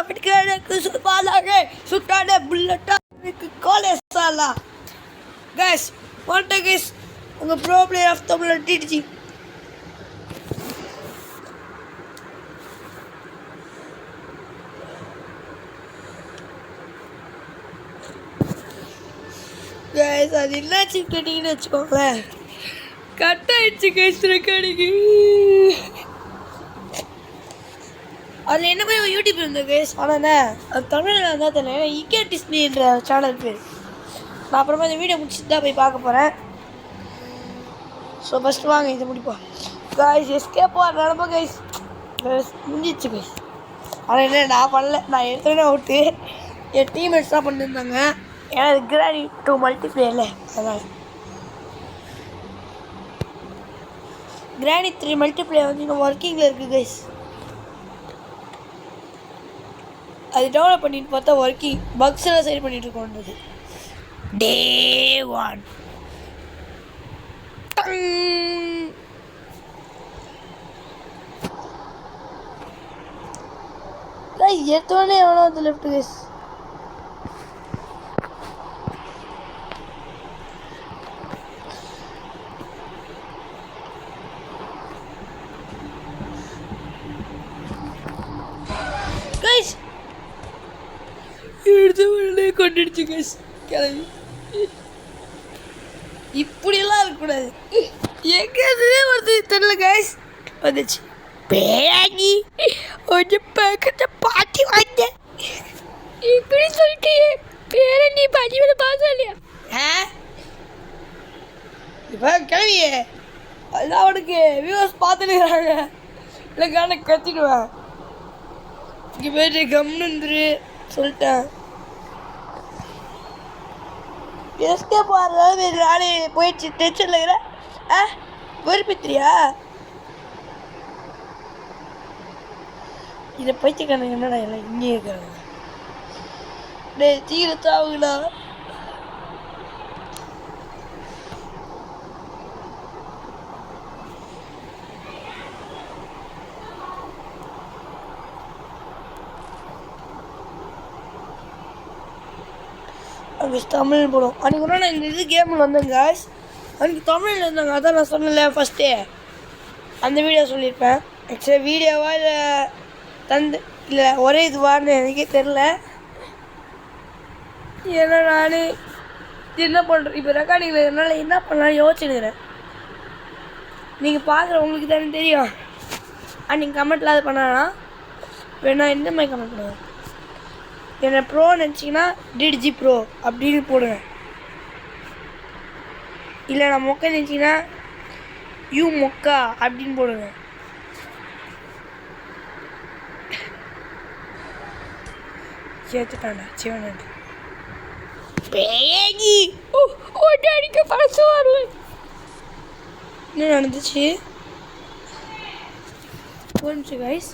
फटके सुपाला रे सुटाने बुलेटा कॉलेज साला गाइस व्हाट गाइस उंगा ப்ரோ பிளேயர் ஆஃப் தமிழ் டிடிஜி गाइस அது என்னாச்சு கேட்டிங்கன்னு வெச்சுக்கோங்களேன் கட் ஆயிடுச்சு गाइस ரெக்கார்டிங் அது என்ன மாதிரி யூடியூப் இருந்தது गाइस ஆனா அது தமிழ்ல இருந்தா தெரியல இகே டிஸ்னின்ற சேனல் பேர் நான் அப்புறமா இந்த வீடியோ முடிச்சிட்டு தான் போய் பார்க்க போறேன் ஸோ ஃபர்ஸ்ட் வாங்க இதை முடிப்போம் गाइस எஸ்கேப் ஆர் நடப்போம் गाइस முடிஞ்சிச்சு गाइस ஆனால் என்ன நான் பண்ணல நான் எடுத்தோடனே அவுட்டு என் டீம்மேட்ஸ் தான் பண்ணியிருந்தாங்க ஏன்னா அது கிராணி 2 மல்டிப்ளேயர்ல அதனால் கிராணி 3 மல்டிப்ளேயர் வந்து இன்னும் ஒர்க்கிங்கில் இருக்குது गाइस அது டெவலப் பண்ணிட்டு பார்த்தா ஒர்க்கிங் பக்ஸ் எல்லாம் சரி பண்ணிட்டு இருக்கோன்றது டே 1 எடுத்தோடனே எவ்வளோ வந்து லெஃப்ட் गाइस गाइस எடுத்த உடனே கொண்டுடுச்சு गाइस கிளம்பி இப்படியெல்லாம் இருக்கக்கூடாது எங்கே வருது தெரியல गाइस வந்துச்சு பேராகி ஒரு பக்கத்தை பாட்டி வாங்க இப்படி சொல்லிட்டு பேரை நீ பாட்டி மேலே பார்க்க இல்லையா இப்போ கிளவியே அதுதான் அவனுக்கு வியூவர்ஸ் பார்த்துருக்குறாங்க இல்லைக்கான கத்திடுவேன் இங்கே போயிட்டு கம்னு சொல்லிட்டேன் எஸ்கே போகிறது நானே போயிடுச்சு டென்ஷனில் இருக்கிறேன் வெறுப்பித்திரியா இதை பைத்தியக்காரங்க என்னடா எல்லாம் இங்கே இருக்கிறாங்க டே தீரத்தாவுங்களா அங்கே தமிழ் போடும் அன்றைக்கி கூட நான் இந்த இது கேமில் வந்தேன் गाइस அன்றைக்கி தமிழில் இருந்தாங்க அதான் நான் சொன்னல ஃபஸ்ட்டே அந்த வீடியோ சொல்லியிருப்பேன் ஆக்சுவலி வீடியோவா இல்லை தந்து இல்லை ஒரே இதுவான்னு எனக்கே தெரில ஏன்னா நான் என்ன பண்ணுறேன் இப்போ ரெக்கார்டிங்கில் என்னால் என்ன பண்ணலான்னு யோசிச்சுக்கிறேன் நீங்கள் பார்க்குற உங்களுக்கு தானே தெரியும் நீங்கள் கமெண்ட்டில் அது பண்ணனா வேணா எந்த மாதிரி கமெண்ட் பண்ணுவேன் என்னை ப்ரோ நினச்சிங்கன்னா டிடிஜி ப்ரோ அப்படின்னு போடுவேன் இல்லை நான் மொக்க நினச்சிங்கன்னா யூ மொக்கா அப்படின்னு போடுவேன் சேர்த்துட்டாண்டா சிவனாண்டி பேகி ஓட்டு அடிக்க பழசு வரல என்ன நடந்துச்சு ஒரு நிமிஷம் गाइस